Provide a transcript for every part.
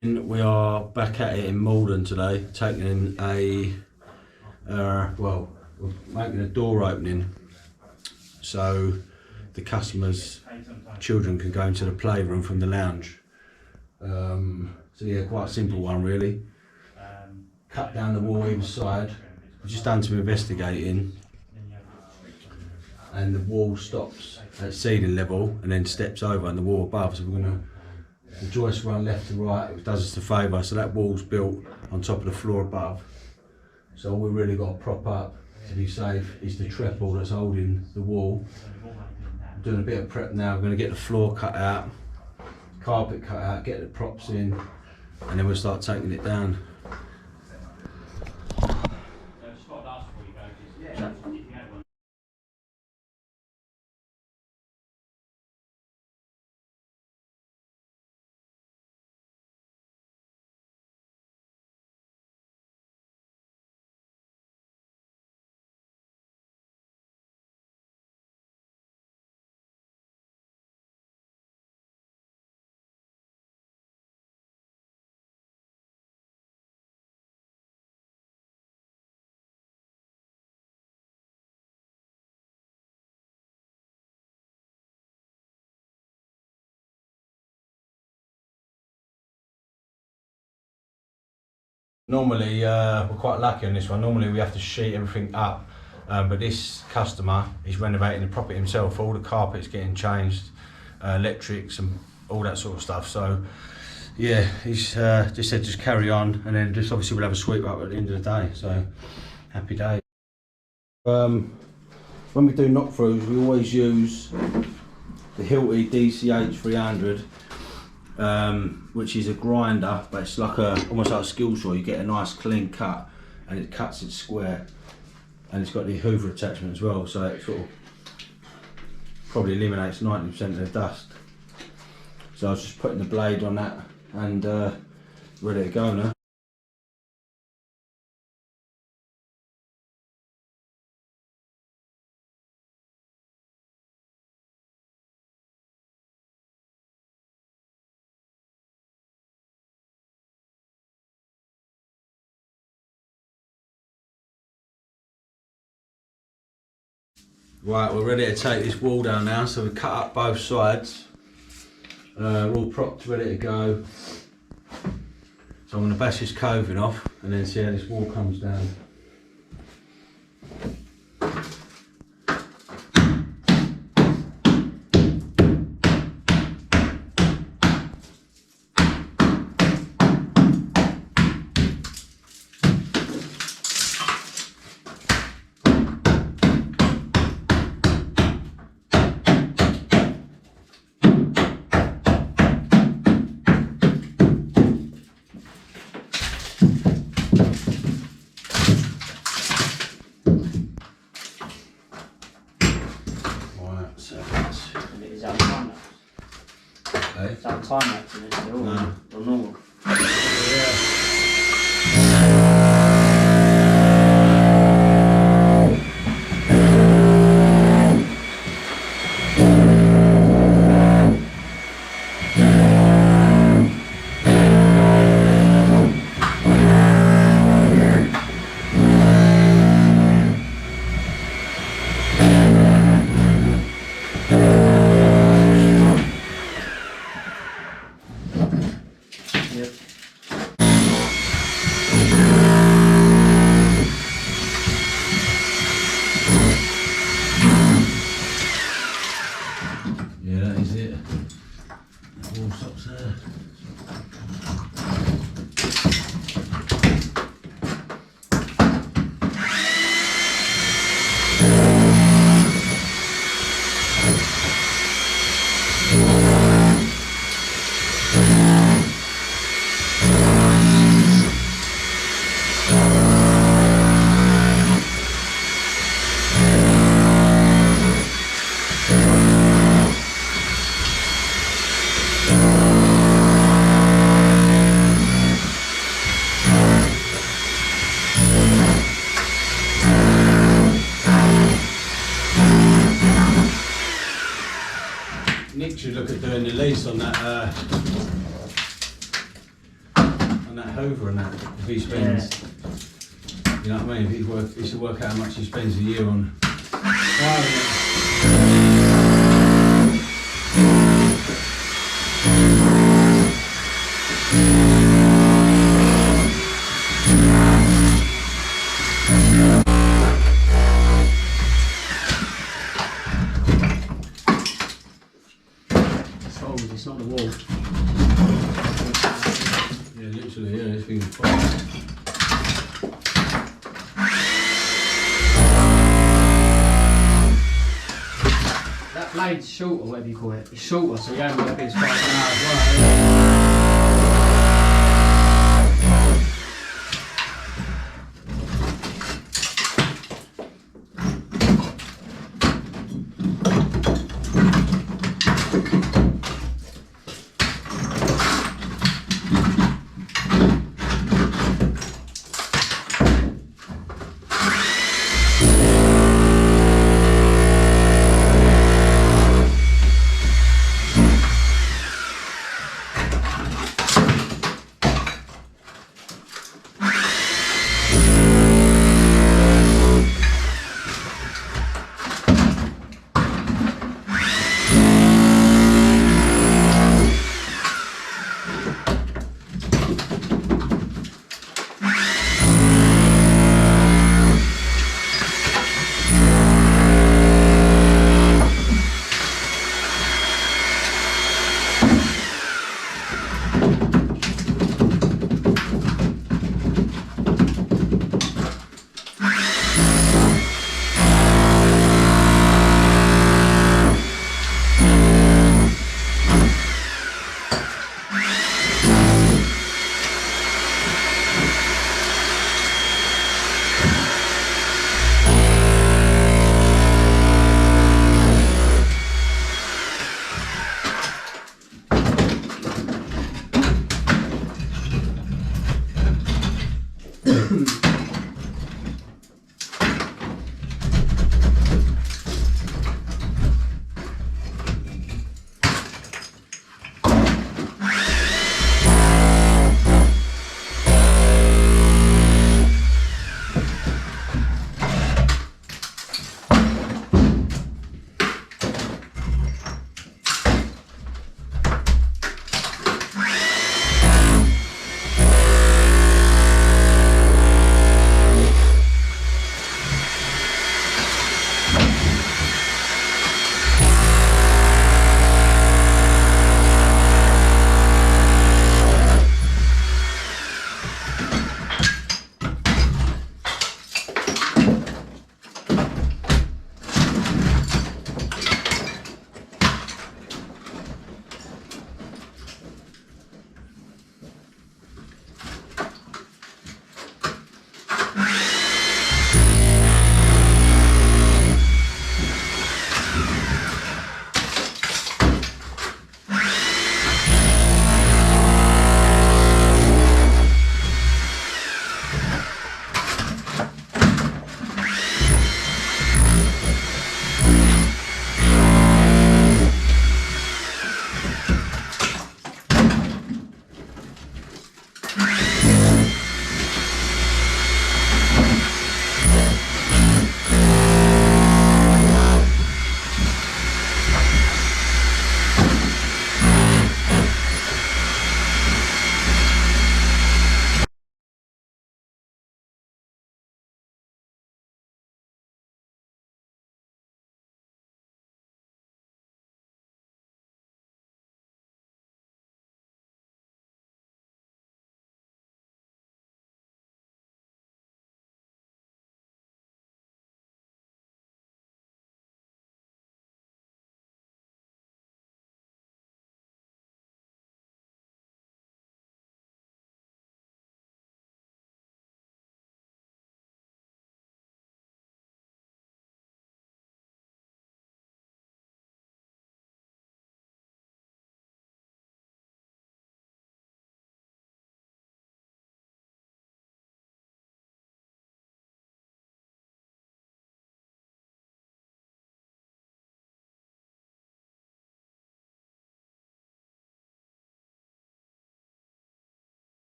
We are back at it in Malden today, taking a, well, we're making a door opening so the customers' children can go into the playroom from the lounge. So yeah, quite a simple one really. Cut down the wall either side. We've just done some investigating and the wall stops at ceiling level and then steps over and the wall above, so we're going to the joists run left to right. It does us a favour, so that wall's built on top of the floor above. So all we really got to prop up to be safe is the treble that's holding the wall. I'm doing a bit of prep now. We're going to get the floor cut out, carpet cut out, get the props in, and then we'll start taking it down. Normally, we're quite lucky on this one. Normally we have to sheet everything up, but this customer is renovating the property himself. All the carpet's getting changed, electrics and all that sort of stuff. So yeah, he's just said just carry on, and then just obviously we'll have a sweep up at the end of the day. So happy day. When we do knock throughs, we always use the Hilti DCH 300. Which is a grinder, but it's like almost like a skill saw. You get a nice clean cut and it cuts it square, and it's got the hoover attachment as well, so it sort of probably eliminates 90% of the dust. So I was just putting the blade on that and ready to go now. Right, we're ready to take this wall down now, so we cut up both sides. We're all propped, ready to go. So I'm going to bash this coving off and then see how this wall comes down. Is that time lapse in it still? No. Or normal? Yep. Yeah, that is it. That wall stops there. Nick should look at doing the lease on that and that Hoover and that, if he spends, you know what I mean, if he should work out how much he spends a year on wiring. It's not the wall. Yeah, literally, yeah, this thing is fine. That blade's short, or whatever you call it. It's shorter, so you haven't got a big spike now as well.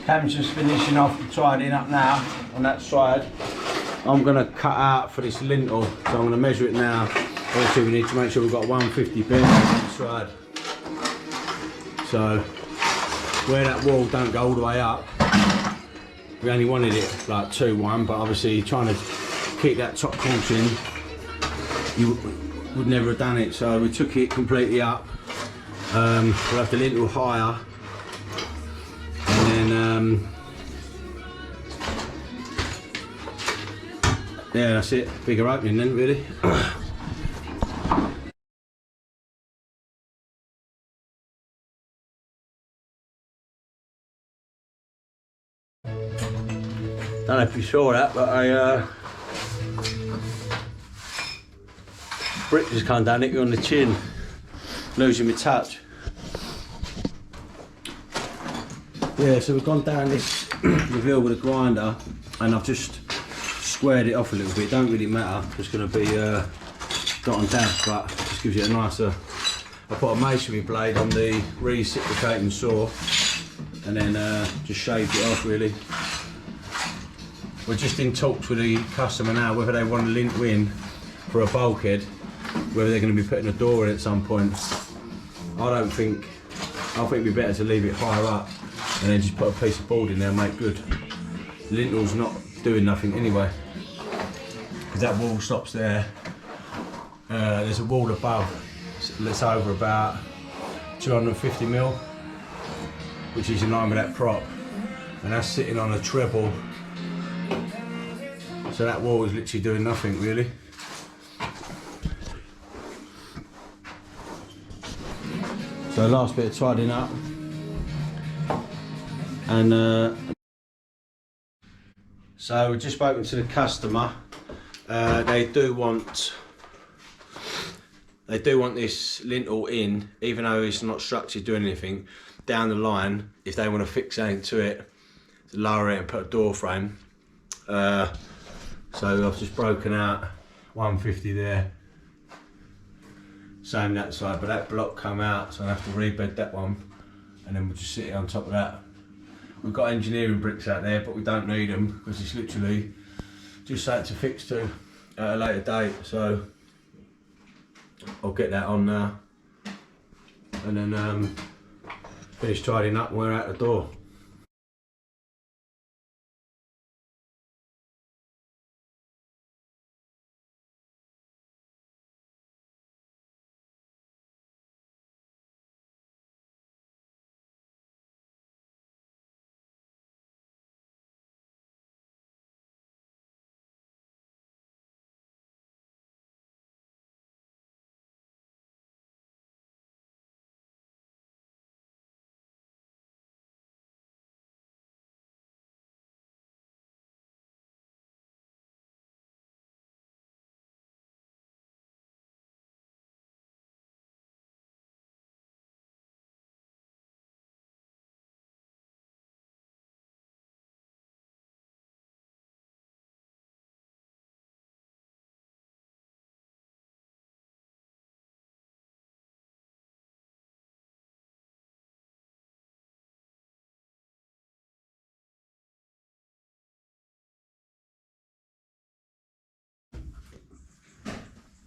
Cam's just finishing off the tidying up now on that side. I'm going to cut out for this lintel, so I'm going to measure it now. Obviously we need to make sure we've got 150 pins on the side. So where that wall don't go all the way up, we only wanted it like 2-1, but obviously trying to keep that top course in, you would never have done it. So we took it completely up. We'll have the lintel higher, and then yeah, that's it. Bigger opening then, really. Don't know if you saw that, but I brick just come down, hit me on the chin, losing my touch. Yeah, so we've gone down this reveal with a grinder, and I've just squared it off a little bit. It don't really matter, it's going to be dot and dab, but just gives it a nicer. I put a masonry blade on the reciprocating saw, and then just shaved it off really. We're just in talks with the customer now whether they want a lintel in for a bulkhead, whether they're going to be putting a door in at some point. I think it'd be better to leave it higher up and then just put a piece of board in there and make good. The lintel's not doing nothing anyway, because that wall stops there. There's a wall above that's over about 250mm, which is in line with that prop, and that's sitting on a treble. So that wall is literally doing nothing really. So last bit of tidying up, and so we've just spoken to the customer. They do want this lintel in, even though it's not structured doing anything. Down the line, if they want to fix something to it, lower it and put a door frame. So I've just broken out 150 there. Same that side, but that block come out, so I have to rebed that one, and then we'll just sit it on top of that. We've got engineering bricks out there, but we don't need them because it's literally just something to fix to at a later date. So I'll get that on now, and then finish tidying up and we're out the door.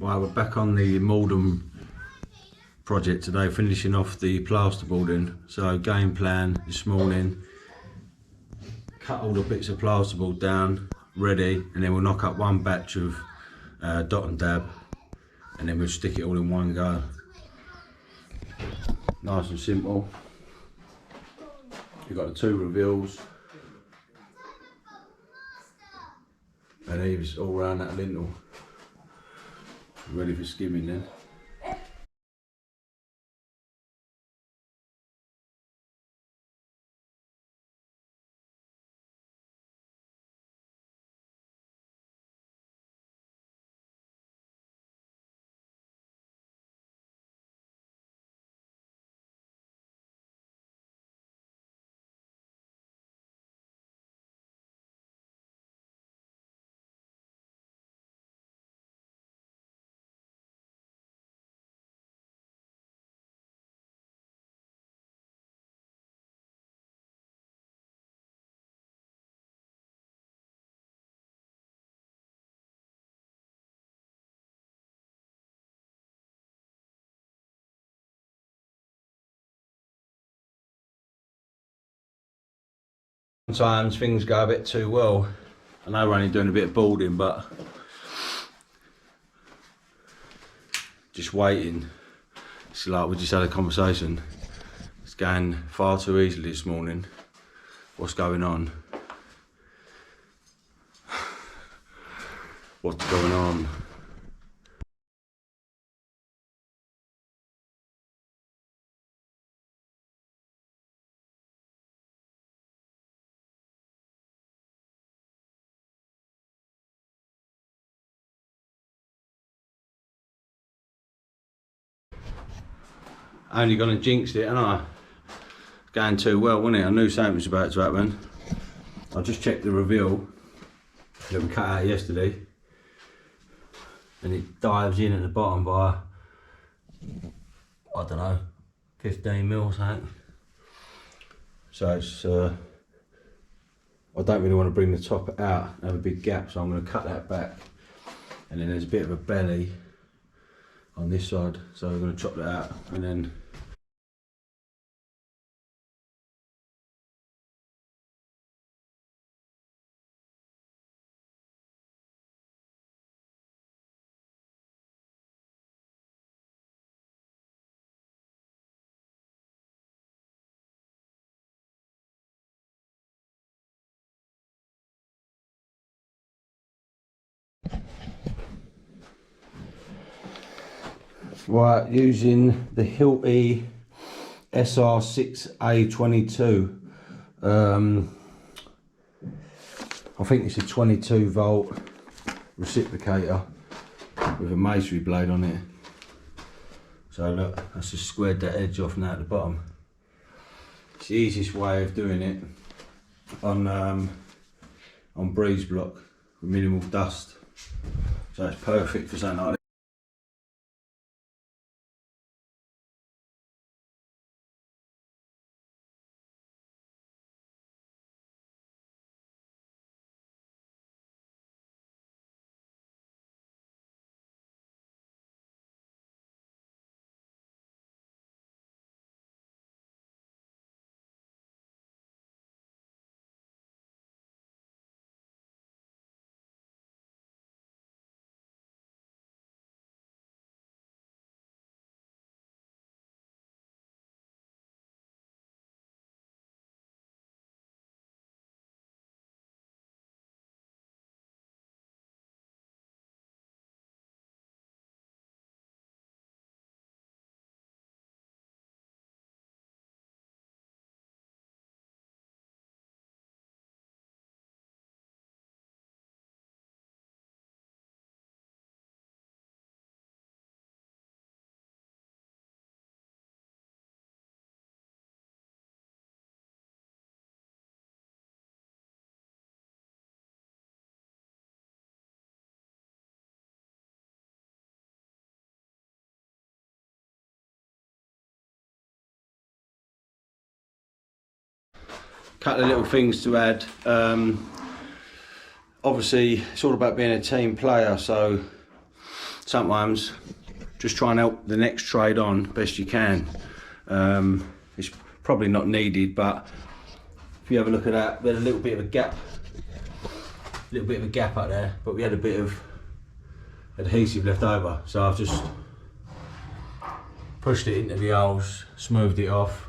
Right, we're back on the Malden project today, finishing off the plasterboarding. So game plan this morning, cut all the bits of plasterboard down, ready, and then we'll knock up one batch of dot and dab, and then we'll stick it all in one go. Nice and simple. You've got the 2 reveals, and eaves all around that lintel. Ready for skimming then. Sometimes things go a bit too well. I know we're only doing a bit of boarding, but just waiting. It's like we just had a conversation. It's going far too easily this morning. What's going on? What's going on? Only gonna jinx it, and I going too well, wasn't it? I knew something was about to happen. I just checked the reveal that we cut out yesterday, and it dives in at the bottom by, I don't know, 15 mil or something. So it's I don't really want to bring the top out and have a big gap, so I'm going to cut that back. And then there's a bit of a belly on this side, so we're going to chop that out, and then right, using the Hilti SR6A22. I think it's a 22 volt reciprocator with a masonry blade on it. So look, that's just squared that edge off now at the bottom. It's the easiest way of doing it on breeze block with minimal dust. So it's perfect for something like that. Couple of little things to add. Obviously it's all about being a team player, so sometimes just try and help the next trade on best you can. It's probably not needed, but if you have a look at that, there's a little bit of a gap up there, but we had a bit of adhesive left over, so I've just pushed it into the holes, smoothed it off,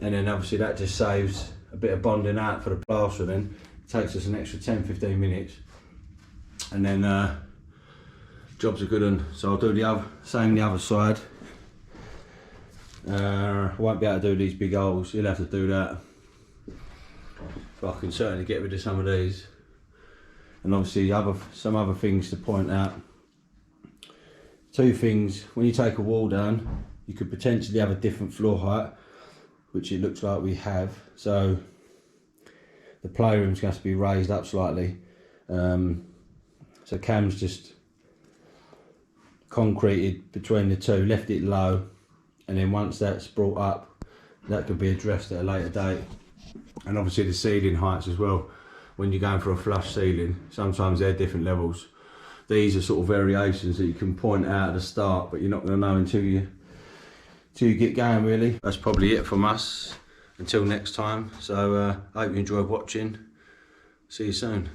and then obviously that just saves a bit of bonding out for the plaster. Then it takes us an extra 10-15 minutes, and then job's a good one. So I'll do the same the other side. Won't be able to do these big holes, you'll have to do that, but I can certainly get rid of some of these. And obviously some other things to point out. Two things: when you take a wall down, you could potentially have a different floor height, which it looks like we have. So the playroom's going to have to be raised up slightly. So Cam's just concreted between the two, left it low, and then once that's brought up, that could be addressed at a later date. And obviously the ceiling heights as well. When you're going for a flush ceiling, sometimes they're different levels. These are sort of variations that you can point out at the start, but you're not going to know until you get going, really. That's probably it from us. until next time. So I hope you enjoyed watching. See you soon.